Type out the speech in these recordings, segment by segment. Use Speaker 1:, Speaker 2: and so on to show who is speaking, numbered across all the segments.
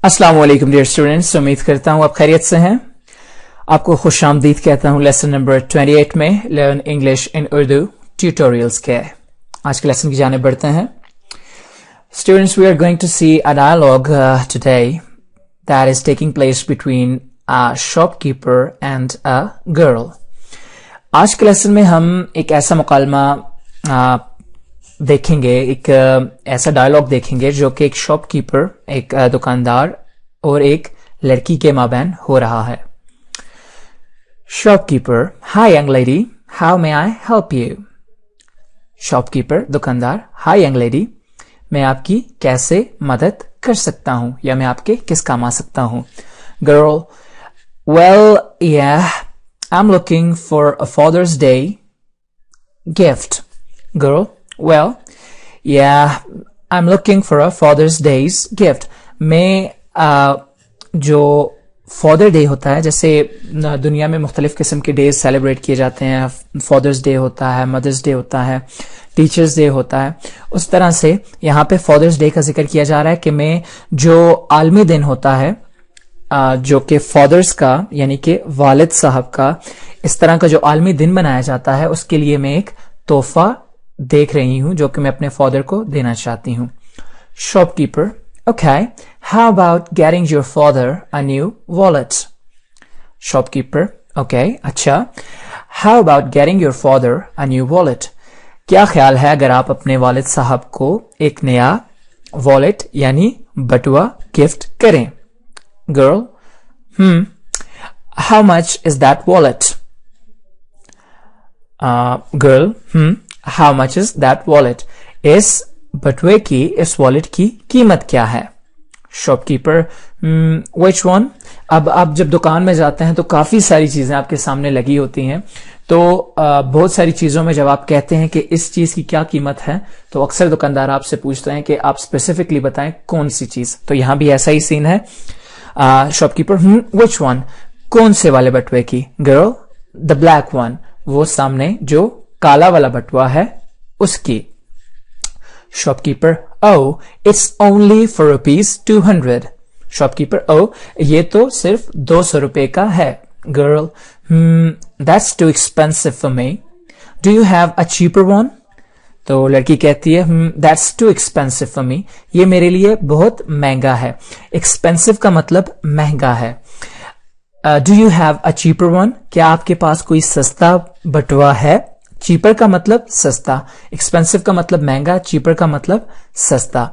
Speaker 1: अस्सलाम वालेकुम dear students, उम्मीद करता हूँ आप खैरियत से हैं। आपको खुशामदीद कहता हूँ लेसन नंबर 28 में learn English in Urdu tutorials के आज के लेसन की जानिब बढ़ते हैं। Students, we are going to see a dialogue today that is taking place between a shopkeeper and a girl. आज के लेसन में हम एक ऐसा मुकालमा देखेंगे, एक ऐसा डायलॉग देखेंगे जो कि एक शॉपकीपर, एक दुकानदार और एक लड़की के माबैन हो रहा है। Shopkeeper: hi young lady, how may I help you. Shopkeeper दुकानदार: हाय यंग लेडी, मैं आपकी कैसे मदद कर सकता हूं या मैं आपके किस काम आ सकता हूं। Girl: well yeah I am looking for a father's day gift. Girl: Well, yeah, I'm looking for a Father's Day's gift. मैं जो फादर डे होता है, जैसे दुनिया में मुख्तलिफ किस्म के डेज सेलिब्रेट किए जाते हैं, फादर्स डे होता है, मदर्स डे होता है, टीचर्स डे होता है, उस तरह से यहाँ पे फादर्स डे का जिक्र किया जा रहा है कि मैं जो आलमी दिन होता है जो कि फादर्स का यानी कि वालिद साहब का इस तरह का जो आलमी दिन मनाया जाता है, उसके लिए मैं एक तोहफा देख रही हूं जो कि मैं अपने फादर को देना चाहती हूं। Shopkeeper: okay, how about getting your father a new wallet. Shopkeeper: okay, अच्छा, how about getting your father a new wallet. क्या ख्याल है अगर आप अपने वालिद साहब को एक नया वॉलेट यानी बटुआ गिफ्ट करें। Girl: how much is that wallet. Girl: how much is that wallet. इस बटुए की, इस वॉलेट की कीमत क्या है। Shopkeeper: which one. अब आप जब दुकान में जाते हैं तो काफी सारी चीजें आपके सामने लगी होती हैं, तो बहुत सारी चीजों में जब आप कहते हैं कि इस चीज की क्या कीमत है, तो अक्सर दुकानदार आपसे पूछते हैं कि आप स्पेसिफिकली बताएं कौन सी चीज। तो यहां भी ऐसा ही सीन है। शॉपकीपर: विच वन, कौन से वाले बटुए की। गर्ल: द ब्लैक वन, वो सामने जो काला वाला बटुआ है उसकी। Shopkeeper: oh, it's only for ₹200। Shopkeeper: oh, ये तो सिर्फ 200 रुपए का है। Girl: that's too expensive for me, do you have a cheaper one. तो लड़की कहती है that's too expensive for me, ये मेरे लिए बहुत महंगा है। एक्सपेंसिव का मतलब महंगा है। Do you have a cheaper one, क्या आपके पास कोई सस्ता बटुआ है। चीपर का मतलब सस्ता, एक्सपेंसिव का मतलब महंगा, चीपर का मतलब सस्ता।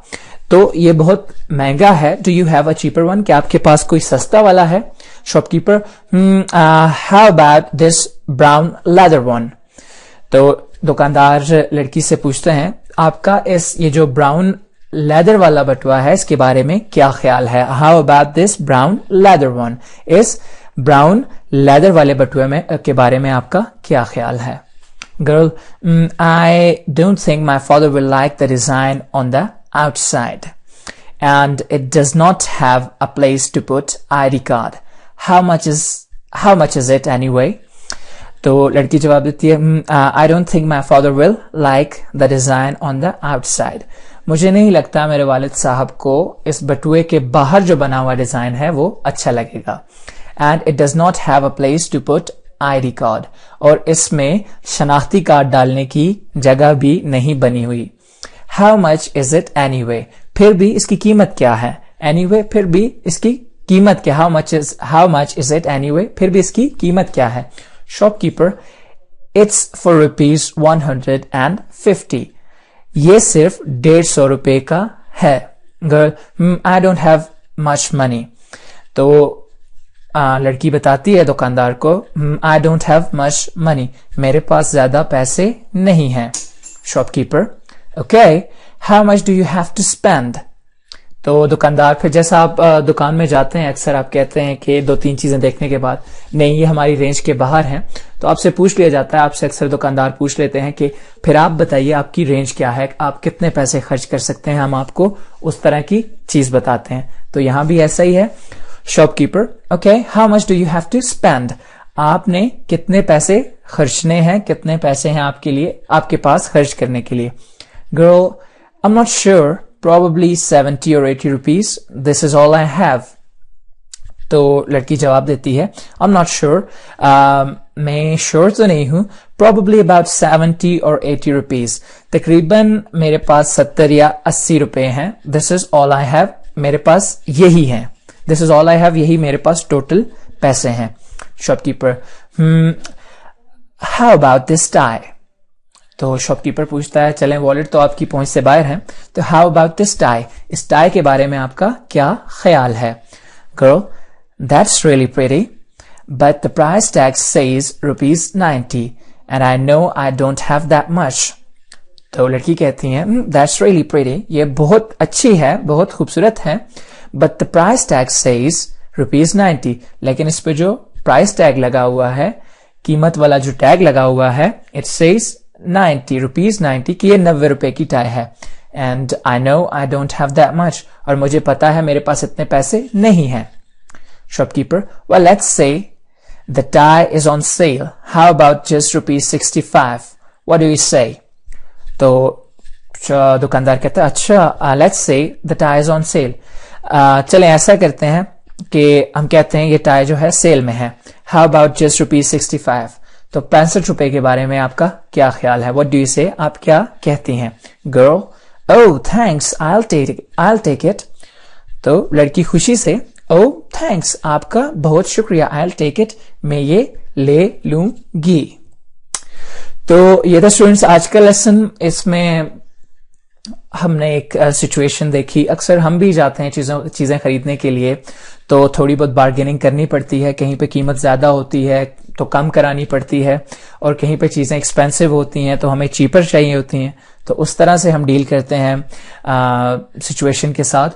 Speaker 1: तो ये बहुत महंगा है। Do you have a cheaper one, क्या आपके पास कोई सस्ता वाला है। Shopkeeper: how about this brown leather one. तो दुकानदार लड़की से पूछते हैं आपका ये जो ब्राउन लेदर वाला बटुआ है इसके बारे में क्या ख्याल है। How about this brown leather one, इस ब्राउन लेदर वाले बटुए में के बारे में आपका क्या ख्याल है। Girl: I don't think my father will like the design on the outside, and it does not have a place to put ID card. How much is it anyway? तो लड़की जवाब देती है I don't think my father will like the design on the outside. मुझे नहीं लगता मेरे वालिद साहब को इस बटुए के बाहर जो बना हुआ डिजाइन है वो अच्छा लगेगा। And it does not have a place to put ID card, और इसमें शनाख्ती कार्ड डालने की जगह भी नहीं बनी हुई। How much is it anyway, फिर भी इसकी कीमत क्या है। एनीवे, फिर भी इसकी कीमत क्या। How much is it anyway, फिर भी इसकी कीमत क्या है। शॉपकीपर: इट्स फॉर ₹150, ये सिर्फ 150 रुपए का है। Girl: I don't have much money. तो लड़की बताती है दुकानदार को I don't have much money, मेरे पास ज्यादा पैसे नहीं हैं। Shopkeeper: okay, how much do you have to spend. तो दुकानदार फिर, जैसा आप दुकान में जाते हैं अक्सर आप कहते हैं कि 2-3 चीजें देखने के बाद नहीं ये हमारी रेंज के बाहर हैं, तो आपसे पूछ लिया जाता है, आपसे अक्सर दुकानदार पूछ लेते हैं कि फिर आप बताइए आपकी रेंज क्या है, आप कितने पैसे खर्च कर सकते हैं, हम आपको उस तरह की चीज बताते हैं। तो यहां भी ऐसा ही है। Shopkeeper: okay, how much do you have to spend, आपने कितने पैसे खर्चने हैं, कितने पैसे हैं आपके लिए, आपके पास खर्च करने के लिए। Girl: I am not sure probably 70 or 80 rupees. This is all I have. तो लड़की जवाब देती है, I'm not sure. मैं sure तो नहीं हूं. Probably about 70 or 80 rupees. तकरीबन मेरे पास 70 या 80 रुपए हैं. This is all I have. मेरे पास यही है. This is all I have. यही मेरे पास टोटल पैसे हैं. Shopkeeper, how about this tie? तो शॉपकीपर पूछता है, चलें वॉलेट तो आपकी पहुंच से बाहर है, तो हाउ अबाउट दिस टाई, इस टाई के बारे में आपका क्या ख्याल है? Girl, that's really pretty but the price tag says ₹90 and I know I don't have that much. तो लड़की कहती है, दैट्स रियली प्रीटी, ये बहुत अच्छी है, बहुत खूबसूरत है, but the price tag says ₹90, लेकिन इस पे जो प्राइस टैग लगा हुआ है, कीमत वाला जो टैग लगा हुआ है, इट सेज ₹90 की ये 90 रुपए की टाई है. And I know I don't have that much, और मुझे पता है मेरे पास इतने पैसे नहीं हैं. Shopkeeper, well let's say the tie is on sale, how about just ₹65, what do you से? तो दुकानदार कहता है, अच्छा let's say the tie is on sale, चलें ऐसा करते हैं कि हम कहते हैं ये टाई जो है सेल में है. हाउ अबाउट जस्ट ₹65, तो 65 रुपए के बारे में आपका क्या ख्याल है? व्हाट डू यू से, आप क्या कहती हैं? Girl, oh thanks, I'll take it. तो लड़की खुशी से, ओह थैंक्स, आपका बहुत शुक्रिया, I'll take it, मैं ये ले लूंगी. तो ये था स्टूडेंट्स आज का लेसन. इसमें हमने एक सिचुएशन देखी. अक्सर हम भी जाते हैं चीजें खरीदने के लिए, तो थोड़ी बहुत बार्गेनिंग करनी पड़ती है. कहीं पे कीमत ज्यादा होती है तो कम करानी पड़ती है, और कहीं पे चीजें एक्सपेंसिव होती हैं तो हमें चीपर चाहिए होती हैं. तो उस तरह से हम डील करते हैं सिचुएशन के साथ.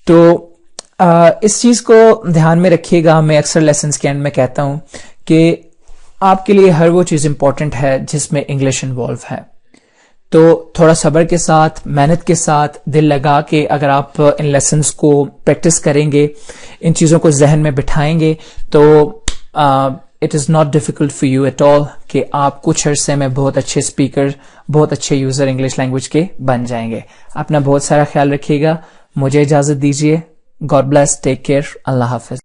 Speaker 1: तो इस चीज को ध्यान में रखिएगा. मैं अक्सर लेसन्स के एंड में कहता हूं कि आपके लिए हर वो चीज इंपॉर्टेंट है जिसमें इंग्लिश इन्वॉल्व है. तो थोड़ा सब्र के साथ, मेहनत के साथ, दिल लगा के अगर आप इन लेसन्स को प्रैक्टिस करेंगे, इन चीजों को जहन में बिठाएंगे, तो it is not difficult for you at all कि आप कुछ अरसे में बहुत अच्छे स्पीकर, बहुत अच्छे यूजर इंग्लिश लैंग्वेज के बन जाएंगे. अपना बहुत सारा ख्याल रखिएगा. मुझे इजाजत दीजिए. गॉड ब्लेस, टेक केयर, अल्लाह हाफिज.